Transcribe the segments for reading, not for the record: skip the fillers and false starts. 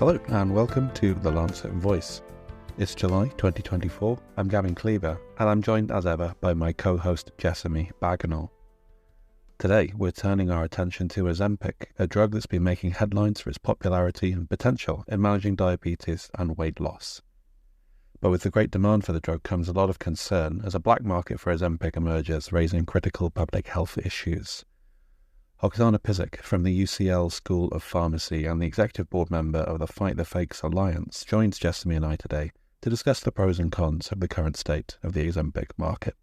Hello and welcome to the Lancet Voice. It's July 2024, I'm Gavin Cleaver and I'm joined as ever by my co-host Jessamy Bagenal. Today we're turning our attention to Ozempic, a drug that's been making headlines for its popularity and potential in managing diabetes and weight loss. But with the great demand for the drug comes a lot of concern as a black market for Ozempic emerges, raising critical public health issues. Oksana Pyzik from the UCL School of Pharmacy and the executive board member of the Fight the Fakes Alliance joins Jessamy and I today to discuss the pros and cons of the current state of the Ozempic market.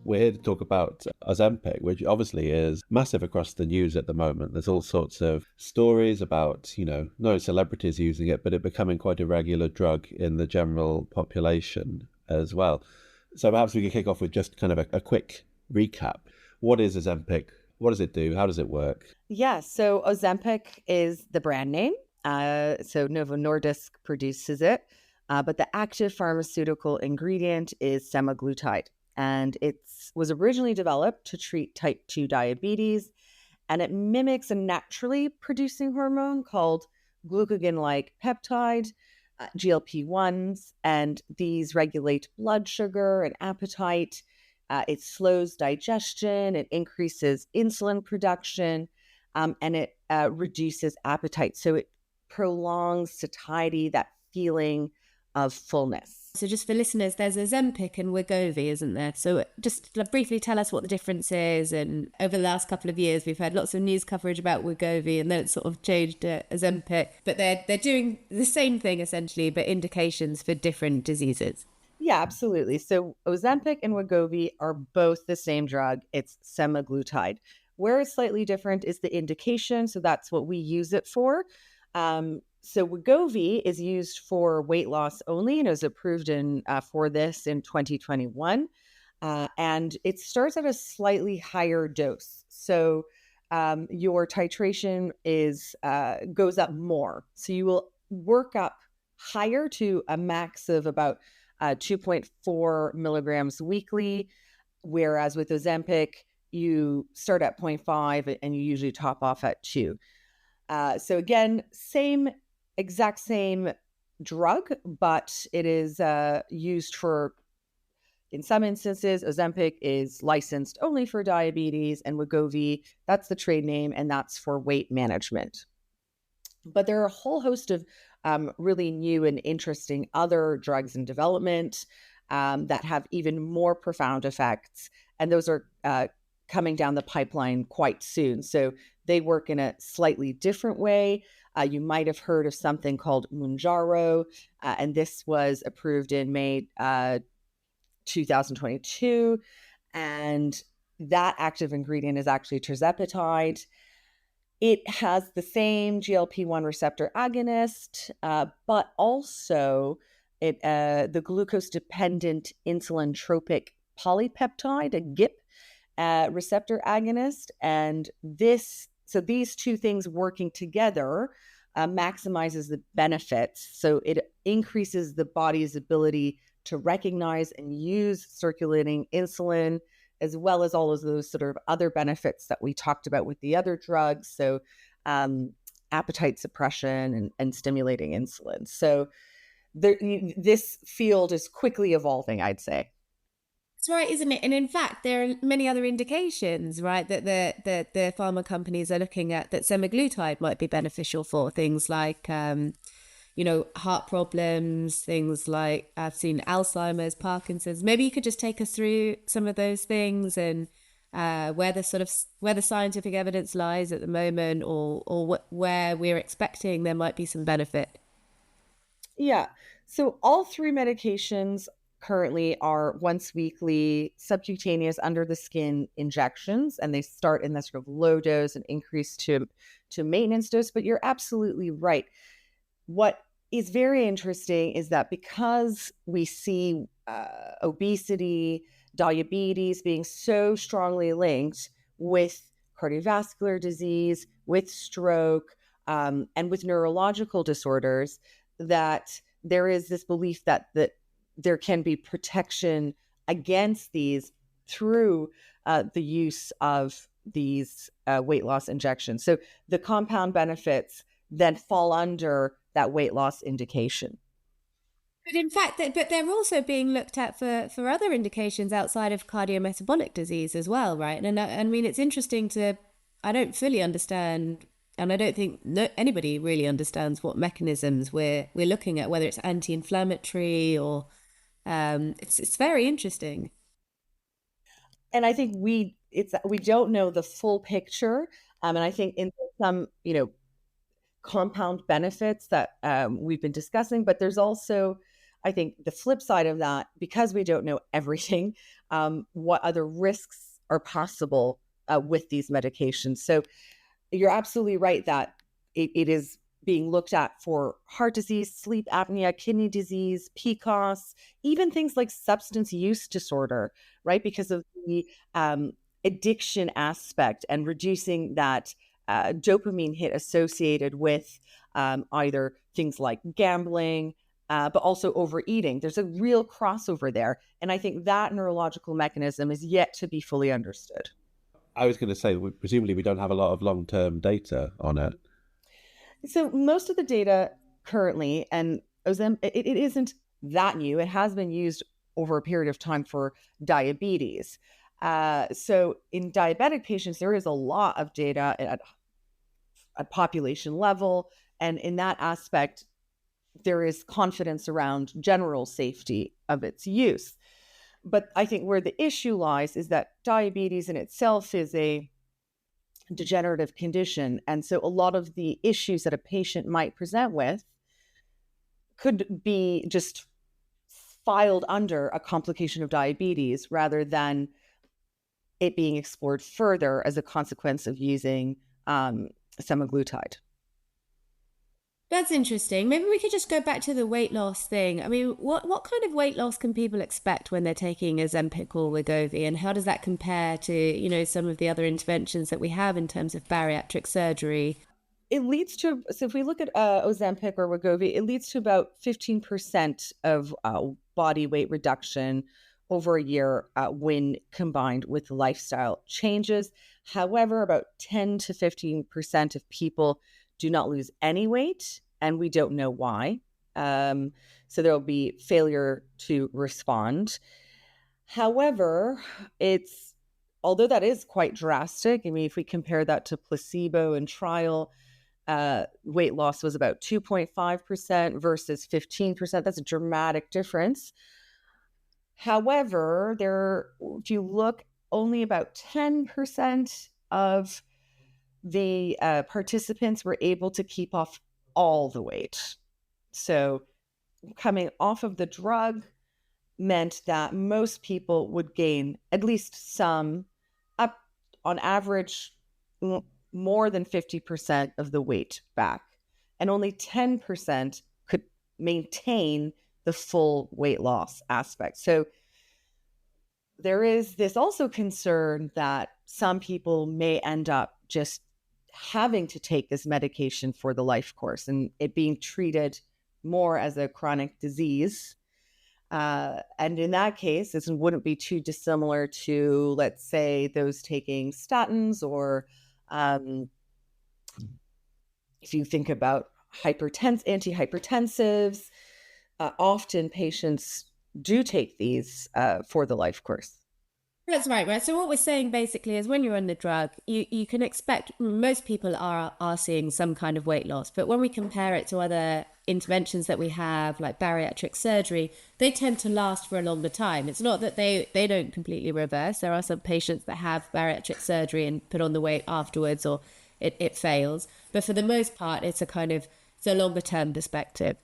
We're here to talk about Ozempic, which obviously is massive across the news at the moment. There's all sorts of stories about, no celebrities using it, but it becoming quite a regular drug in the general population as well. So perhaps we could kick off with just kind of a quick recap. What is Ozempic? What does it do? How does it work? Yeah, so Ozempic is the brand name. So Novo Nordisk produces it, but the active pharmaceutical ingredient is semaglutide. And it was originally developed to treat type 2 diabetes, and it mimics a naturally producing hormone called glucagon-like peptide, GLP-1s, and these regulate blood sugar and appetite. It slows digestion, it increases insulin production, and it reduces appetite. So it prolongs satiety, that feeling of fullness. So just for listeners, there's Ozempic and Wegovy, isn't there? So just briefly tell us what the difference is. And over the last couple of years, we've had lots of news coverage about Wegovy, and then it's sort of changed to Ozempic. But they're doing the same thing essentially, but indications for different diseases. Yeah, absolutely. So Ozempic and Wegovy are both the same drug. It's semaglutide. Where it's slightly different is the indication. So that's what we use it for. So Wegovy is used for weight loss only and is approved for this in 2021. And it starts at a slightly higher dose. So your titration goes up more. So you will work up higher to a max of about 2.4 milligrams weekly, whereas with Ozempic, you start at 0.5 and you usually top off at 2. So again, exact same drug, but it is used for, in some instances, Ozempic is licensed only for diabetes, and Wegovy, that's the trade name, and that's for weight management. But there are a whole host of really new and interesting other drugs in development that have even more profound effects, and those are coming down the pipeline quite soon. So they work in a slightly different way. You might have heard of something called Mounjaro, and this was approved in May 2022. And that active ingredient is actually tirzepatide. It has the same GLP-1 receptor agonist, but also the glucose-dependent insulin-tropic polypeptide, a GIP receptor agonist. And these two things working together maximizes the benefits. So it increases the body's ability to recognize and use circulating insulin, as well as all of those sort of other benefits that we talked about with the other drugs. So appetite suppression and stimulating insulin. So this field is quickly evolving, I'd say. That's right, isn't it? And in fact, there are many other indications, right, that the pharma companies are looking at that semaglutide might be beneficial for, things like, heart problems, things like I've seen Alzheimer's, Parkinson's. Maybe you could just take us through some of those things and where the scientific evidence lies at the moment, or where we're expecting there might be some benefit. Yeah. So all three medications currently are once weekly subcutaneous under the skin injections, and they start in this sort of low dose and increase to maintenance dose. But you're absolutely right. What is very interesting is that because we see obesity, diabetes being so strongly linked with cardiovascular disease, with stroke, and with neurological disorders, that there is this belief that there can be protection against these through the use of these weight loss injections. So the compound benefits then fall under that weight loss indication. But in fact, but they're also being looked at for other indications outside of cardiometabolic disease as well, right? And I mean, it's interesting I don't fully understand, and I don't think anybody really understands what mechanisms we're looking at, whether it's anti-inflammatory or it's very interesting. And I think we don't know the full picture. And I think in some, compound benefits that we've been discussing, but there's also, I think, the flip side of that, because we don't know everything, what other risks are possible with these medications. So you're absolutely right that it is being looked at for heart disease, sleep apnea, kidney disease, PCOS, even things like substance use disorder, right? Because of the addiction aspect and reducing that dopamine hit associated with either things like gambling, but also overeating. There's a real crossover there. And I think that neurological mechanism is yet to be fully understood. I was going to say, presumably we don't have a lot of long-term data on it. So most of the data currently, and Ozempic, it isn't that new. It has been used over a period of time for diabetes. So in diabetic patients, there is a lot of data at population level. And in that aspect, there is confidence around general safety of its use. But I think where the issue lies is that diabetes in itself is a degenerative condition. And so a lot of the issues that a patient might present with could be just filed under a complication of diabetes rather than it being explored further as a consequence of using semaglutide. That's interesting. Maybe we could just go back to the weight loss thing. I mean, what kind of weight loss can people expect when they're taking Ozempic or Wegovy, and how does that compare to, some of the other interventions that we have in terms of bariatric surgery? It leads to, so if we look at Ozempic or Wegovy, it leads to about 15% of body weight reduction over a year when combined with lifestyle changes. However, about 10 to 15% of people do not lose any weight, and we don't know why. So there will be failure to respond. However, although that is quite drastic, I mean, if we compare that to placebo and trial, weight loss was about 2.5% versus 15%. That's a dramatic difference. However, if you look, only about 10% of the participants were able to keep off all the weight. So coming off of the drug meant that most people would gain at least some, up on average, more than 50% of the weight back. And only 10% could maintain the full weight loss aspect. So there is this also concern that some people may end up just having to take this medication for the life course and it being treated more as a chronic disease. And in that case, this wouldn't be too dissimilar to, let's say, those taking statins, or if you think about antihypertensives, often patients do take these for the life course. That's right. So what we're saying basically is when you're on the drug, you can expect, most people are seeing some kind of weight loss. But when we compare it to other interventions that we have, like bariatric surgery, they tend to last for a longer time. It's not that they don't completely reverse. There are some patients that have bariatric surgery and put on the weight afterwards, or it fails. But for the most part, it's a longer term perspective.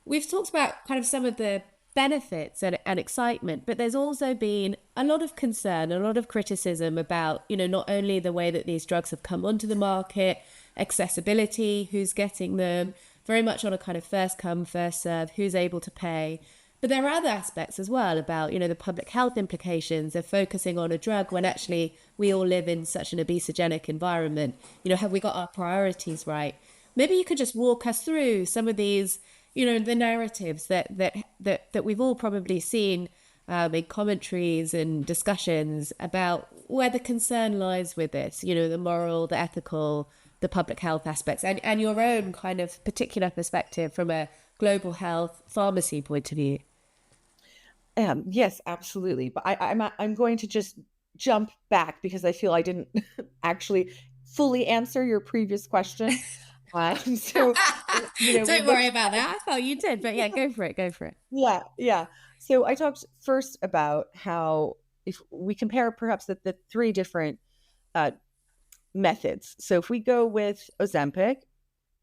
We've talked about kind of some of the benefits and excitement, but there's also been a lot of concern, a lot of criticism about, not only the way that these drugs have come onto the market, accessibility, who's getting them, very much on a kind of first come, first serve, who's able to pay. But there are other aspects as well about, the public health implications of focusing on a drug when actually we all live in such an obesogenic environment. Have we got our priorities right? Maybe you could just walk us through some of these, the narratives that we've all probably seen in commentaries and discussions about where the concern lies with this, the moral, the ethical, the public health aspects, and your own kind of particular perspective from a global health pharmacy point of view. Yes, absolutely. But I'm going to just jump back because I feel I didn't actually fully answer your previous question. So, don't worry about that. I thought you did, but yeah, go for it. Yeah. So I talked first about how if we compare perhaps the three different methods. So if we go with Ozempic,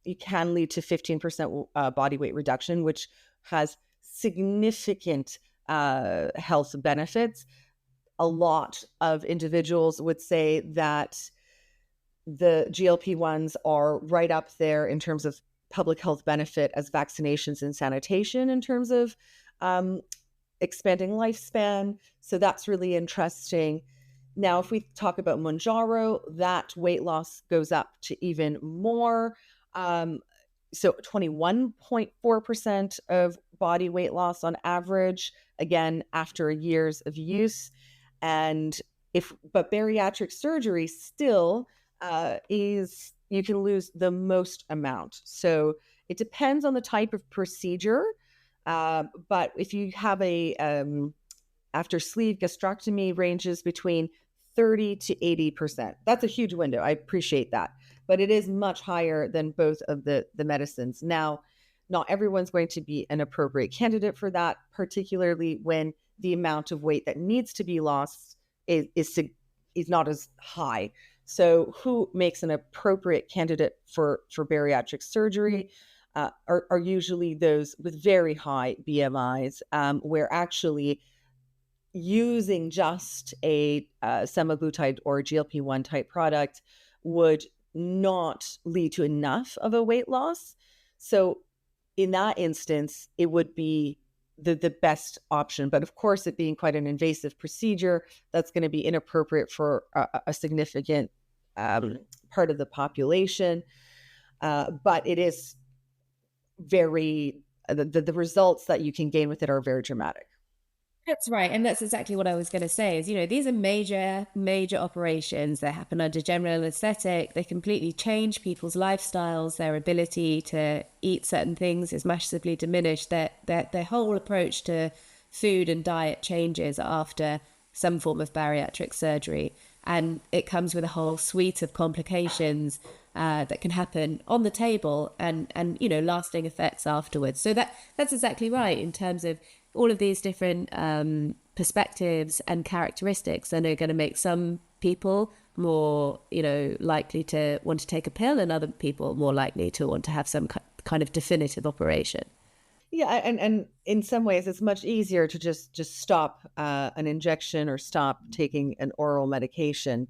it can lead to 15% body weight reduction, which has significant health benefits. A lot of individuals would say that the GLP-1s are right up there in terms of public health benefit as vaccinations and sanitation in terms of expanding lifespan. So that's really interesting. Now, if we talk about Mounjaro, that weight loss goes up to even more. So 21.4% of body weight loss on average, again, after years of use. But bariatric surgery still is, you can lose the most amount. So it depends on the type of procedure. But if you have after sleeve gastrectomy ranges between 30 to 80%. That's a huge window. I appreciate that. But it is much higher than both of the medicines. Now, not everyone's going to be an appropriate candidate for that, particularly when the amount of weight that needs to be lost is not as high. So who makes an appropriate candidate for bariatric surgery are usually those with very high BMIs, where actually using just a semaglutide or GLP-1 type product would not lead to enough of a weight loss. So in that instance, it would be the best option. But of course, it being quite an invasive procedure, that's going to be inappropriate for a significant part of the population. But it is the results that you can gain with it are very dramatic. That's right. And that's exactly what I was going to say is, these are major, major operations that happen under general anesthetic. They completely change people's lifestyles. Their ability to eat certain things is massively diminished. Their whole approach to food and diet changes after some form of bariatric surgery. And it comes with a whole suite of complications that can happen on the table and lasting effects afterwards. So that's exactly right in terms of all of these different perspectives and characteristics are going to make some people more, likely to want to take a pill and other people more likely to want to have some kind of definitive operation. Yeah, and in some ways, it's much easier to just stop an injection or stop taking an oral medication.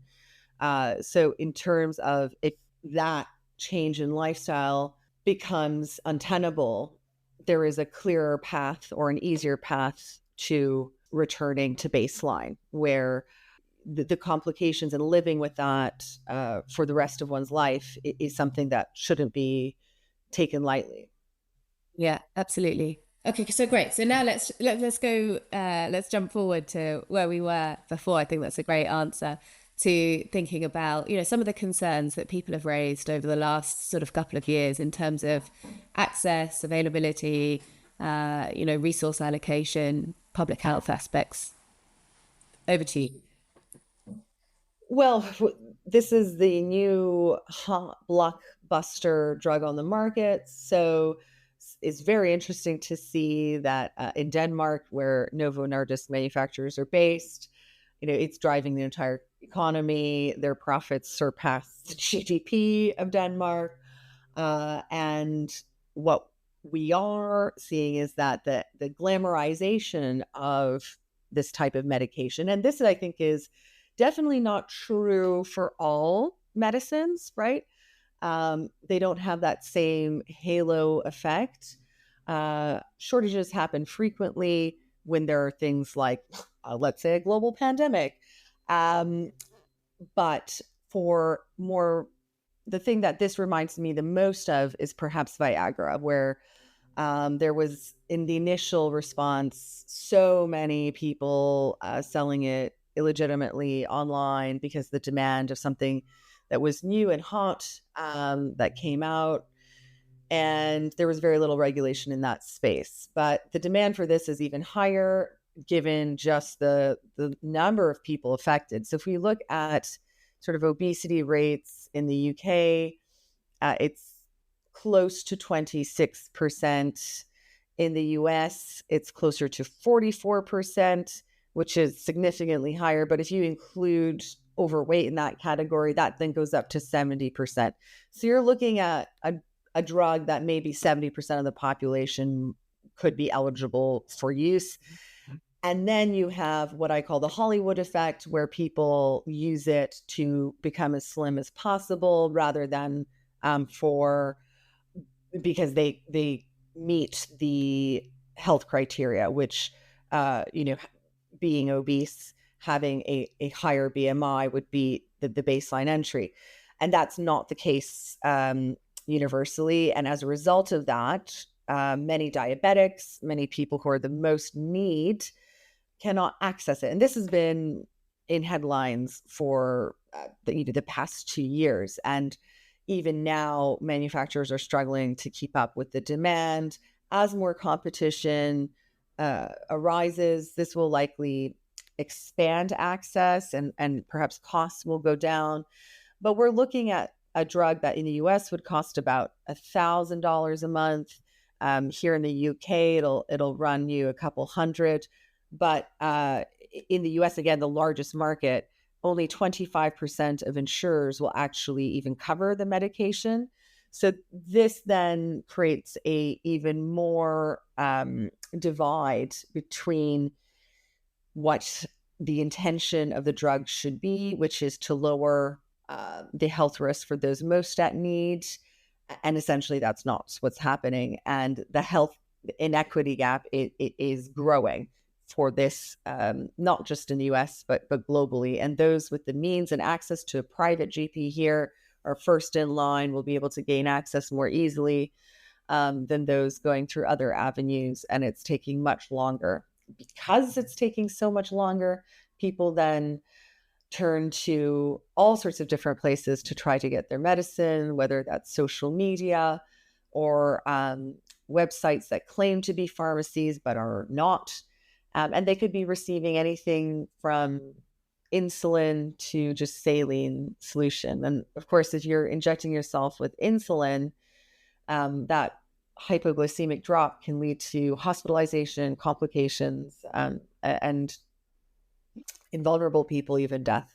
So in terms of if that change in lifestyle becomes untenable, there is a clearer path or an easier path to returning to baseline, where the complications and living with that for the rest of one's life is something that shouldn't be taken lightly. Yeah, absolutely. Okay, so great. So now let's go. Let's jump forward to where we were before. I think that's a great answer to thinking about some of the concerns that people have raised over the last sort of couple of years in terms of access, availability, resource allocation, public health aspects. Over to you. Well, this is the new hot blockbuster drug on the market, so it's very interesting to see that in Denmark, where Novo Nordisk manufacturers are based, it's driving the entire economy. Their profits surpass the GDP of Denmark. And what we are seeing is that the glamorization of this type of medication, and this I think is definitely not true for all medicines, right? They don't have that same halo effect. Shortages happen frequently when there are things like, let's say, a global pandemic. But for more, the thing that this reminds me the most of is perhaps Viagra, where There was, in the initial response, so many people selling it illegitimately online because the demand of something that was new and hot that came out, and there was very little regulation in that space. But the demand for this is even higher given just the number of people affected. So if we look at sort of obesity rates in the UK, it's close to 26%. In the US, it's closer to 44%, which is significantly higher. But if you include overweight in that category, that then goes up to 70%. So you're looking at a drug that maybe 70% of the population could be eligible for use. And then you have what I call the Hollywood effect, where people use it to become as slim as possible rather than because they meet the health criteria, which, being obese, having a higher BMI would be the baseline entry. And that's not the case universally. And as a result of that, many diabetics, many people who are the most need cannot access it. And this has been in headlines for the past 2 years. And even now, manufacturers are struggling to keep up with the demand. As more competition arises, this will likely expand access and perhaps costs will go down. But we're looking at a drug that in the US would cost about $1,000 a month. Here in the UK, it'll run you a couple hundred. But in the US, again, the largest market, only 25% of insurers will actually even cover the medication. So this then creates a even more divide between what the intention of the drug should be, which is to lower the health risk for those most at need. And essentially that's not what's happening. And the health inequity gap it is growing for this, not just in the US, but globally. And those with the means and access to a private GP here are first in line, will be able to gain access more easily than those going through other avenues. And it's taking much longer. Because it's taking so much longer, people then turn to all sorts of different places to try to get their medicine, whether that's social media or websites that claim to be pharmacies but are not. And they could be receiving anything from insulin to just saline solution. And of course, if you're injecting yourself with insulin, that hypoglycemic drop can lead to hospitalization, complications, and in vulnerable people, even death.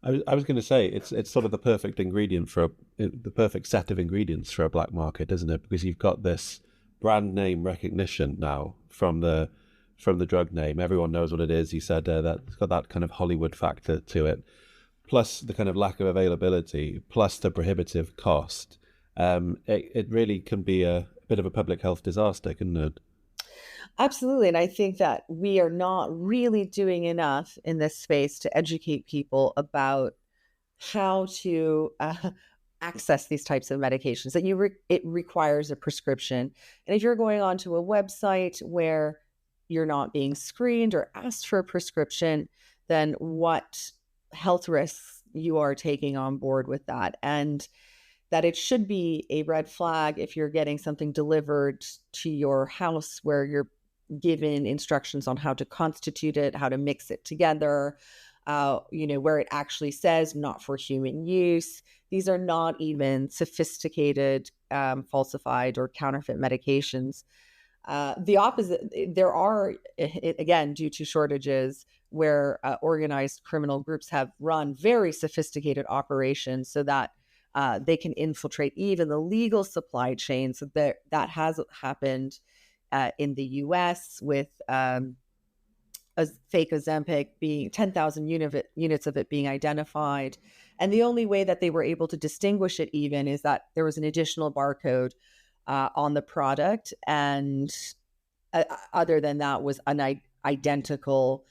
I was going to say it's sort of the perfect ingredient the perfect set of ingredients for a black market, isn't it? Because you've got this brand name recognition now from the drug name. Everyone knows what it is. You said that it's got that kind of Hollywood factor to it, plus the kind of lack of availability, plus the prohibitive cost. It really can be a bit of a public health disaster, couldn't it? Absolutely. And I think that we are not really doing enough in this space to educate people about how to access these types of medications, that it requires a prescription. And if you're going onto a website where you're not being screened or asked for a prescription, then what health risks you are taking on board with that. And that it should be a red flag if you're getting something delivered to your house where you're given instructions on how to constitute it, how to mix it together, where it actually says not for human use. These are not even sophisticated, falsified or counterfeit medications. The opposite, there are, again, due to shortages, where organized criminal groups have run very sophisticated operations so that they can infiltrate even the legal supply chain. So that has happened in the US with a fake Ozempic being 10,000 units of it being identified. And the only way that they were able to distinguish it even is that there was an additional barcode on the product. And other than that was identical.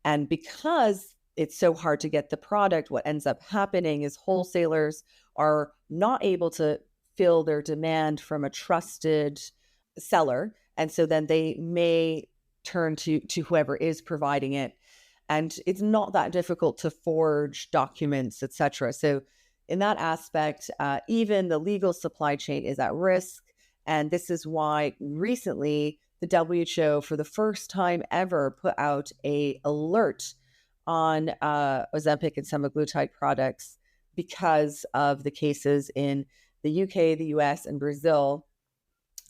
And because it's so hard to get the product, what ends up happening is wholesalers are not able to fill their demand from a trusted seller. And so then they may turn to whoever is providing it. And it's not that difficult to forge documents, etc. So in that aspect, even the legal supply chain is at risk. And this is why recently the WHO, for the first time ever, put out an alert on Ozempic and semaglutide products because of the cases in the UK, the US, and Brazil,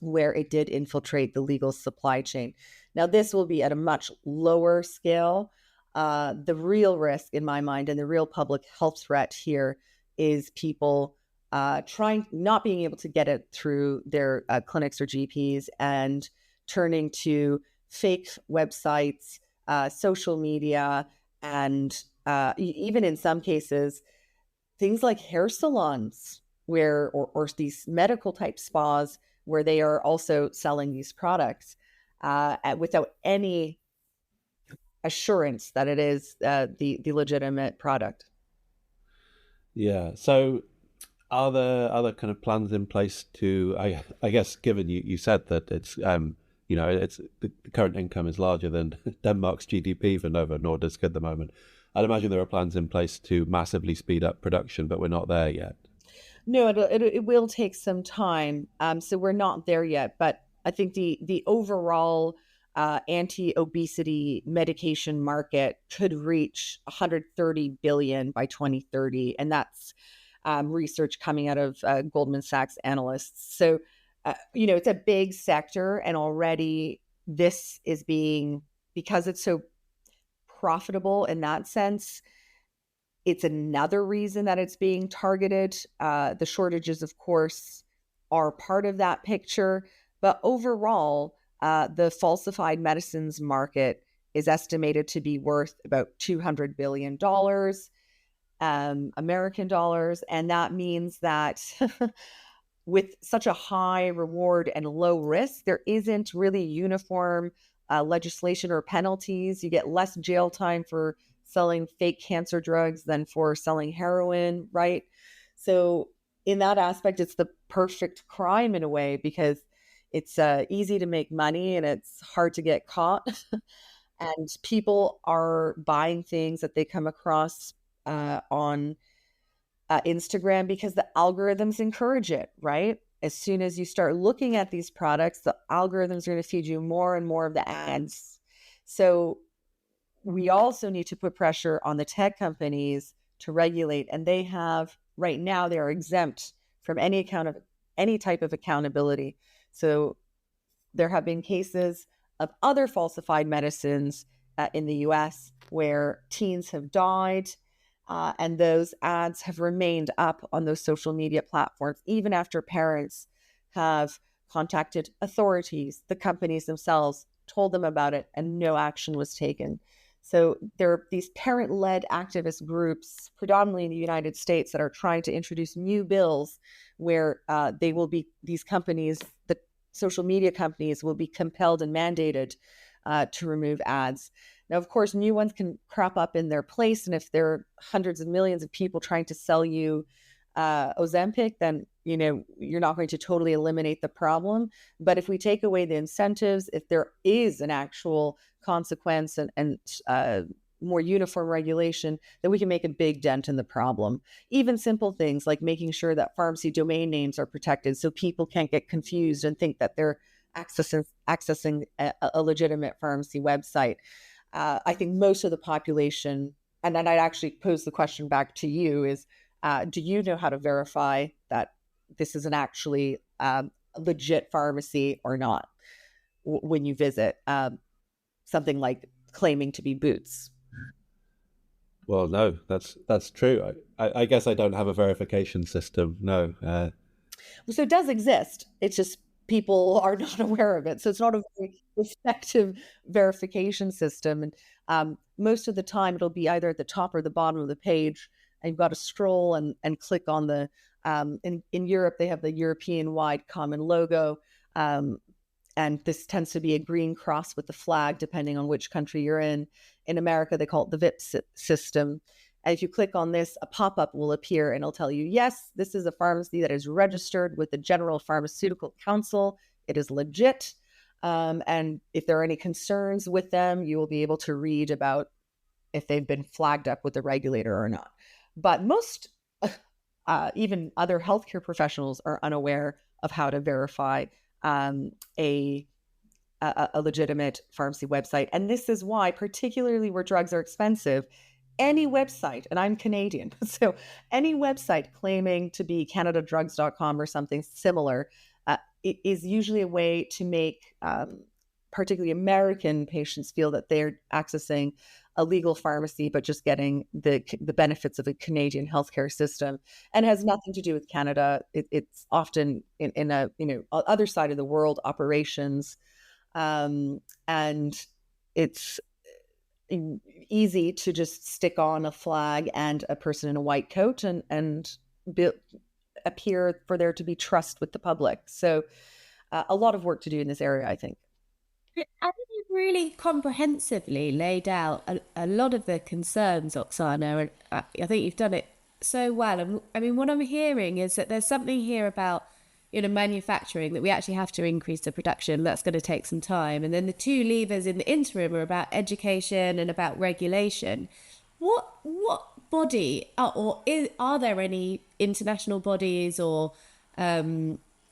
where it did infiltrate the legal supply chain. Now, this will be at a much lower scale. The real risk, in my mind, and the real public health threat here is people not being able to get it through their clinics or GPs and turning to fake websites, social media, and even in some cases, things like hair salons or these medical type spas where they are also selling these products without any assurance that it is the legitimate product. Yeah. So are there other kind of plans in place to, I guess, given you said that it's, it's the current income is larger than Denmark's GDP for Novo Nordisk at the moment. I'd imagine there are plans in place to massively speed up production, but we're not there yet. No, it will take some time. So we're not there yet. But I think the overall anti-obesity medication market could reach 130 billion by 2030. And that's research coming out of Goldman Sachs analysts. So, it's a big sector. And already this is because it's so profitable in that sense, it's another reason that it's being targeted. The shortages, of course, are part of that picture. But overall, the falsified medicines market is estimated to be worth about $200 billion American dollars. And that means that with such a high reward and low risk, there isn't really uniform legislation or penalties. You get less jail time for selling fake cancer drugs than for selling heroin, right? So in that aspect, it's the perfect crime in a way because it's easy to make money and it's hard to get caught. And people are buying things that they come across on Instagram because the algorithms encourage it, right? As soon as you start looking at these products, the algorithms are going to feed you more and more of the ads. So we also need to put pressure on the tech companies to regulate. And they have, right now, they are exempt from any type of accountability. So there have been cases of other falsified medicines in the US where teens have died. And those ads have remained up on those social media platforms, even after parents have contacted authorities, the companies themselves told them about it, and no action was taken. So there are these parent-led activist groups, predominantly in the United States, that are trying to introduce new bills where these companies, the social media companies, will be compelled and mandated to remove ads. Now, of course, new ones can crop up in their place. And if there are hundreds of millions of people trying to sell you Ozempic, then, you're not going to totally eliminate the problem. But if we take away the incentives, if there is an actual consequence and more uniform regulation, then we can make a big dent in the problem. Even simple things like making sure that pharmacy domain names are protected so people can't get confused and think that they're accessing a legitimate pharmacy website. I think most of the population, and then I'd actually pose the question back to you, is do you know how to verify that this is an actually legit pharmacy or not when you visit something like claiming to be Boots? Well, no, that's true. I guess I don't have a verification system. No. So it does exist. It's just people are not aware of it. So it's not a very effective verification system. And most of the time it'll be either at the top or the bottom of the page. And you've got to scroll and click on the, in Europe, they have the European-wide common logo. And this tends to be a green cross with the flag, depending on which country you're in. In America, they call it the VIP system. And if you click on this, a pop-up will appear and it'll tell you, yes, this is a pharmacy that is registered with the General Pharmaceutical Council it is legit. And if there are any concerns with them, you will be able to read about if they've been flagged up with the regulator or not. But most, even other healthcare professionals, are unaware of how to verify a legitimate pharmacy website. And this is why, particularly where drugs are expensive, any website, and I'm Canadian, so any website claiming to be canadadrugs.com or something similar, it is usually a way to make particularly American patients feel that they're accessing a legal pharmacy, but just getting the benefits of a Canadian healthcare system, and has nothing to do with Canada. It's often in a other side of the world operations, and it's easy to just stick on a flag and a person in a white coat and appear for there to be trust with the public. So a lot of work to do in this area, I think. I think you've really comprehensively laid out a lot of the concerns, Oksana, and I think you've done it so well. And I mean, what I'm hearing is that there's something here about manufacturing, that we actually have to increase the production. That's going to take some time. And then the two levers in the interim are about education and about regulation. What body are there any international bodies or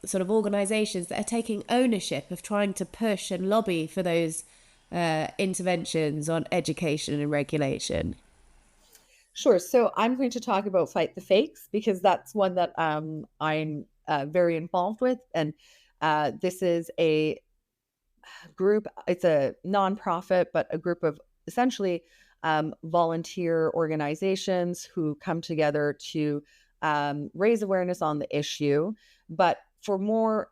sort of organizations that are taking ownership of trying to push and lobby for those interventions on education and regulation? Sure. So I'm going to talk about Fight the Fakes, because that's one that I'm very involved with. And this is a group, it's a nonprofit, but a group of essentially volunteer organizations who come together to raise awareness on the issue. But for more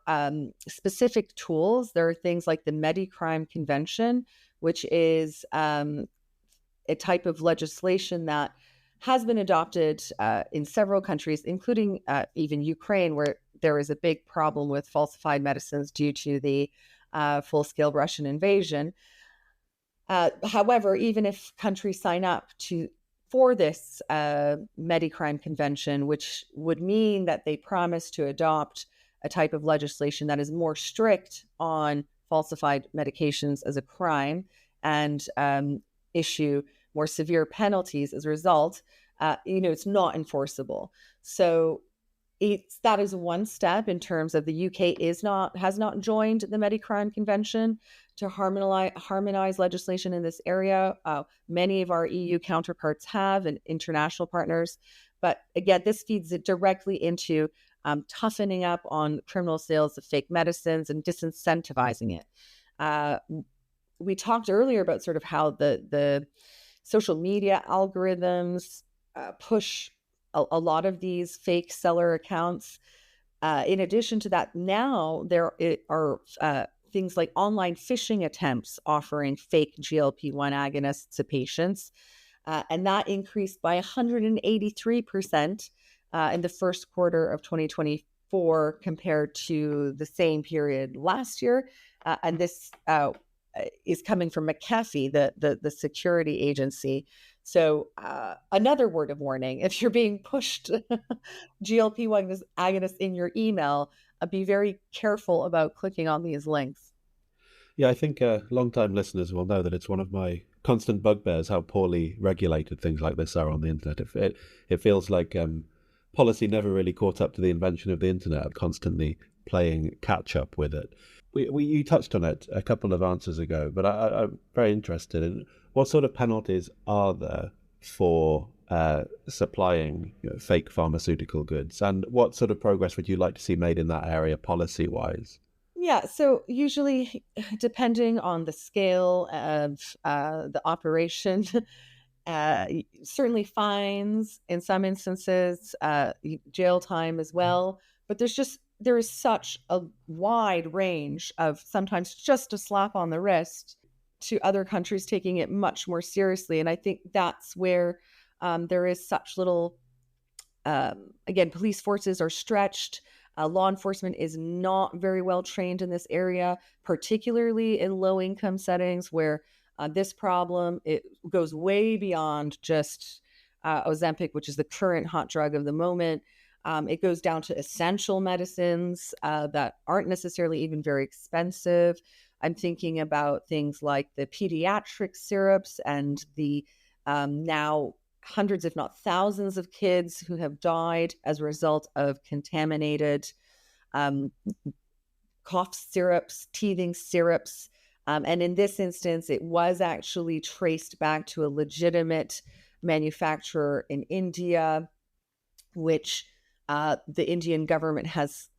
specific tools, there are things like the Medicrime Convention, which is a type of legislation that has been adopted in several countries, including even Ukraine, where there is a big problem with falsified medicines due to the full-scale Russian invasion. However, even if countries sign up for this Medicrime Convention, which would mean that they promise to adopt a type of legislation that is more strict on falsified medications as a crime and issue more severe penalties as a result, it's not enforceable. So that is one step in terms of the UK has not joined the Medicrime Convention to harmonize legislation in this area. Many of our EU counterparts have, and international partners. But again, this feeds it directly into toughening up on criminal sales of fake medicines and disincentivizing it. We talked earlier about sort of how the social media algorithms push a lot of these fake seller accounts. In addition to that, now there are things like online phishing attempts offering fake GLP-1 agonists to patients. And that increased by 183% in the first quarter of 2024 compared to the same period last year. And this is coming from McAfee, the security agency. So another word of warning: if you're being pushed GLP-1 agonists in your email, be very careful about clicking on these links. Yeah, I think long-time listeners will know that it's one of my constant bugbears how poorly regulated things like this are on the internet. It feels like policy never really caught up to the invention of the internet, constantly playing catch-up with it. You touched on it a couple of answers ago, but I'm very interested in what sort of penalties are there for supplying fake pharmaceutical goods, and what sort of progress would you like to see made in that area policy-wise? Yeah, so usually, depending on the scale of the operation, certainly fines, in some instances, jail time as well. But there is such a wide range of sometimes just a slap on the wrist to other countries taking it much more seriously. And I think that's where there is such little, again, police forces are stretched. Law enforcement is not very well trained in this area, particularly in low-income settings where this problem, it goes way beyond just Ozempic, which is the current hot drug of the moment. It goes down to essential medicines that aren't necessarily even very expensive. I'm thinking about things like the pediatric syrups and the now hundreds, if not thousands, of kids who have died as a result of contaminated cough syrups, teething syrups. And in this instance, it was actually traced back to a legitimate manufacturer in India, which the Indian government has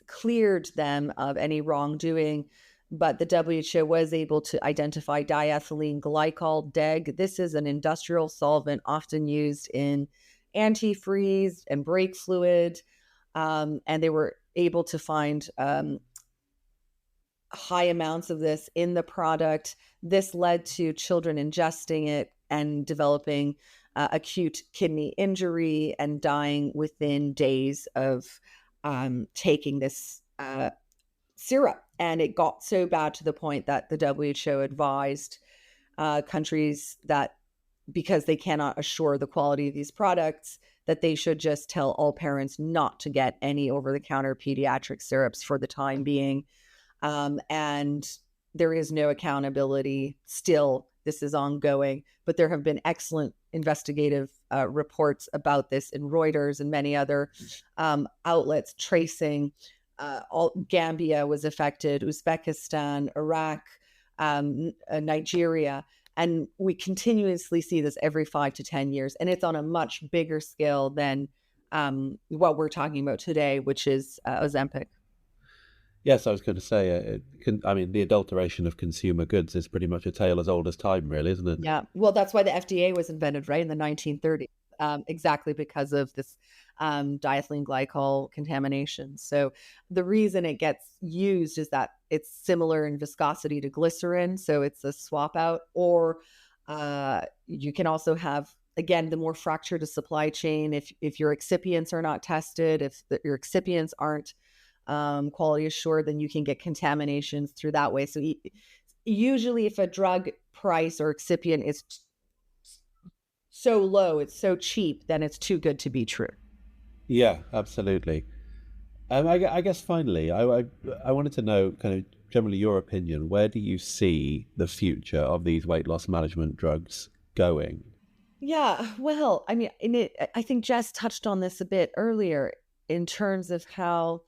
cleared them of any wrongdoing. But the WHO was able to identify diethylene glycol, DEG. This is an industrial solvent often used in antifreeze and brake fluid. And they were able to find high amounts of this in the product. This led to children ingesting it and developing acute kidney injury and dying within days of taking this syrup. And it got so bad to the point that the WHO advised countries that because they cannot assure the quality of these products, that they should just tell all parents not to get any over-the-counter pediatric syrups for the time being. And there is no accountability still. This is ongoing, but there have been excellent investigative reports about this in Reuters and many other outlets tracing Gambia was affected, Uzbekistan, Iraq, Nigeria. And we continuously see this every 5 to 10 years. And it's on a much bigger scale than what we're talking about today, which is Ozempic. Yes, I was going to say, the adulteration of consumer goods is pretty much a tale as old as time, really, isn't it? Yeah. Well, that's why the FDA was invented, right, in the 1930s, exactly because of this diethylene glycol contamination. So the reason it gets used is that it's similar in viscosity to glycerin. So it's a swap out, or you can also have, again, the more fractured a supply chain. If your excipients are not tested, if your excipients aren't quality assured, then you can get contaminations through that way. So usually if a drug price or excipient is so low, it's so cheap, then it's too good to be true. Yeah, absolutely. I guess finally, I wanted to know kind of generally your opinion. Where do you see the future of these weight loss management drugs going? Yeah, well, I mean, I think Jess touched on this a bit earlier in terms of how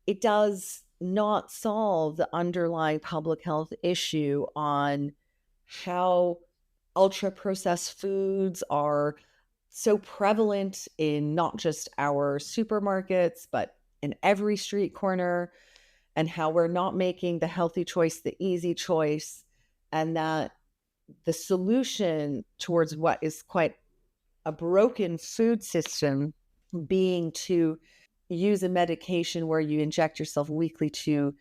it does not solve the underlying public health issue on how ultra-processed foods are so prevalent in not just our supermarkets, but in every street corner, and how we're not making the healthy choice the easy choice, and that the solution towards what is quite a broken food system being to use a medication where you inject yourself weekly to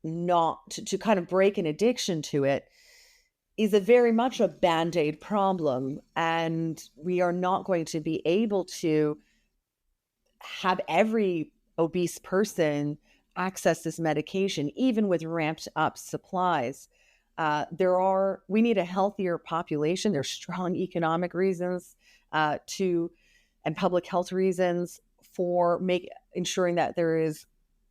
kind of break an addiction to it is very much a Band-Aid problem. And we are not going to be able to have every obese person access this medication, even with ramped up supplies. We need a healthier population. There's strong economic reasons and public health reasons for ensuring that there is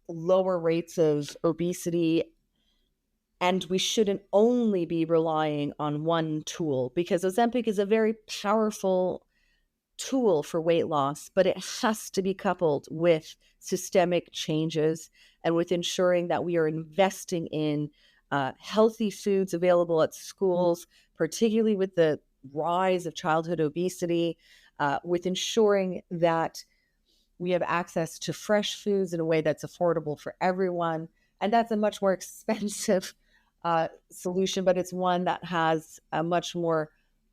lower rates of obesity. And we shouldn't only be relying on one tool, because Ozempic is a very powerful tool for weight loss, but it has to be coupled with systemic changes and with ensuring that we are investing in healthy foods available at schools, particularly with the rise of childhood obesity, with ensuring that we have access to fresh foods in a way that's affordable for everyone. And that's a much more expensive solution, but it's one that has a much more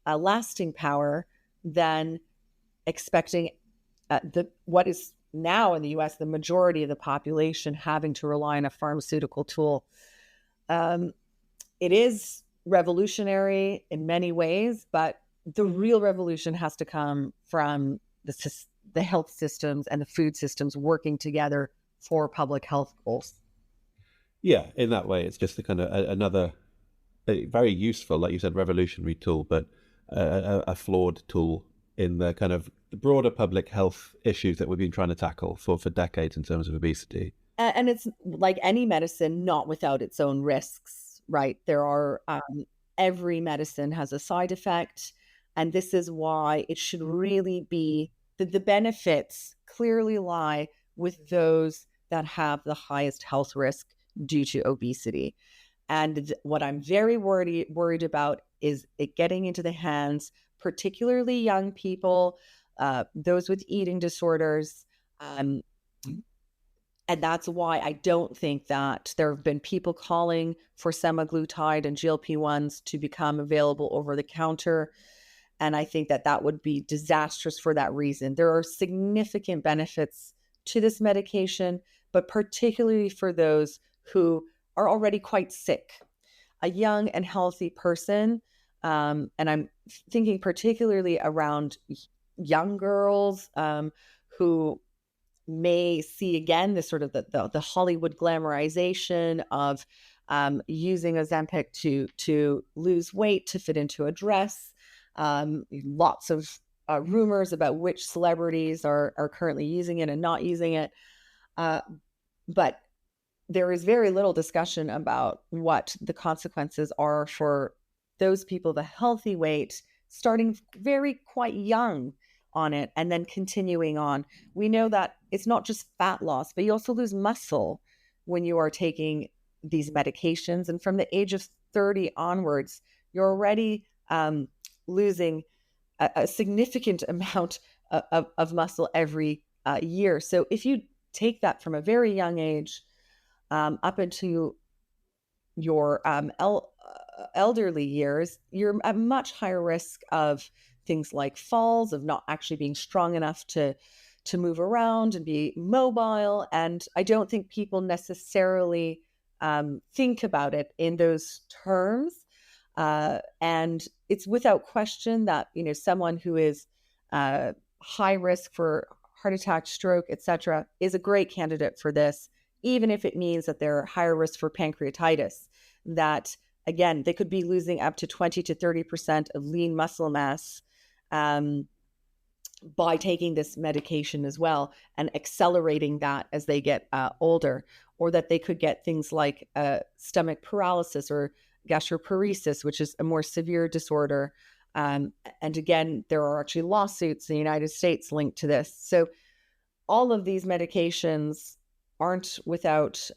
lasting power than expecting what is now in the US, the majority of the population having to rely on a pharmaceutical tool. It is revolutionary in many ways, but the real revolution has to come from the health systems and the food systems working together for public health goals. Yeah, in that way, it's just a kind of another very useful, like you said, revolutionary tool, but a flawed tool in the kind of the broader public health issues that we've been trying to tackle for decades in terms of obesity. And it's like any medicine, not without its own risks, right? There are, every medicine has a side effect. And this is why it should really be the benefits clearly lie with those that have the highest health risk due to obesity. And what I'm very worried about is it getting into the hands, particularly young people, those with eating disorders. And that's why I don't think that there have been people calling for semaglutide and GLP-1s to become available over the counter. And I think that would be disastrous for that reason. There are significant benefits to this medication, but particularly for those who are already quite sick. A young and healthy person, and I'm thinking particularly around young girls who may see again this sort of the Hollywood glamorization of using Ozempic to lose weight, to fit into a dress. Lots of rumors about which celebrities are currently using it and not using it. But there is very little discussion about what the consequences are for those people, the healthy weight, starting very quite young on it and then continuing on. We know that it's not just fat loss, but you also lose muscle when you are taking these medications. And from the age of 30 onwards, you're already losing a significant amount of muscle every year. So if you take that from a very young age up into your elderly years, you're at much higher risk of things like falls, of not actually being strong enough to move around and be mobile. And I don't think people necessarily think about it in those terms. And it's without question that, someone who is high risk for heart attack, stroke, etc., is a great candidate for this, even if it means that they're higher risk for pancreatitis, that, again, they could be losing up to 20 to 30% of lean muscle mass by taking this medication as well, and accelerating that as they get older, or that they could get things like stomach paralysis or gastroparesis, which is a more severe disorder. And again, there are actually lawsuits in the United States linked to this. So all of these medications aren't without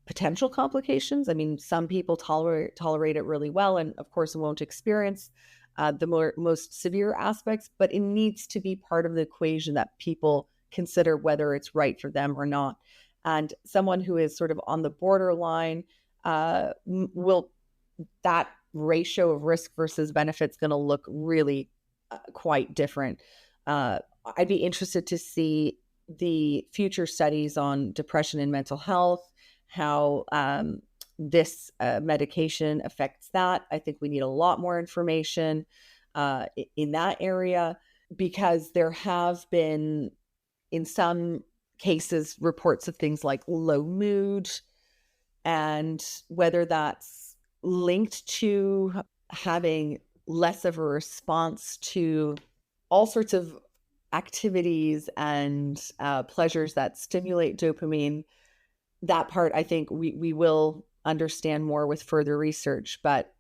potential complications. I mean, some people tolerate it really well, and of course won't experience the most severe aspects, but it needs to be part of the equation that people consider whether it's right for them or not. And someone who is sort of on the borderline, that ratio of risk versus benefits going to look really quite different. I'd be interested to see the future studies on depression and mental health, how this medication affects that. I think we need a lot more information in that area, because there have been, in some cases, reports of things like low mood, and whether that's linked to having less of a response to all sorts of activities and pleasures that stimulate dopamine. That part, I think we will understand more with further research, but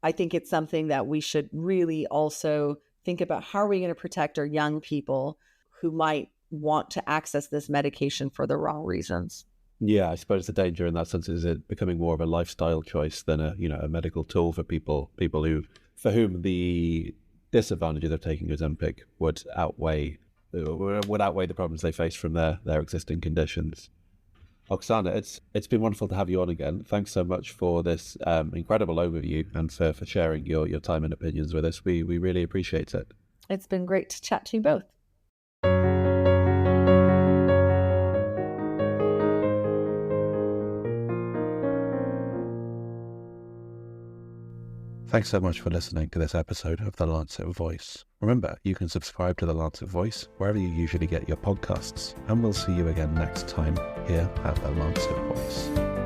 I think it's something that we should really also think about. How are we going to protect our young people who might want to access this medication for the wrong reasons? Yeah, I suppose the danger in that sense is it becoming more of a lifestyle choice than a medical tool for people for whom the disadvantages of taking Ozempic would outweigh the problems they face from their existing conditions. Oksana, it's been wonderful to have you on again. Thanks so much for this incredible overview and for sharing your time and opinions with us. We really appreciate it. It's been great to chat to you both. Thanks so much for listening to this episode of The Lancet Voice. Remember, you can subscribe to The Lancet Voice wherever you usually get your podcasts, and we'll see you again next time here at The Lancet Voice.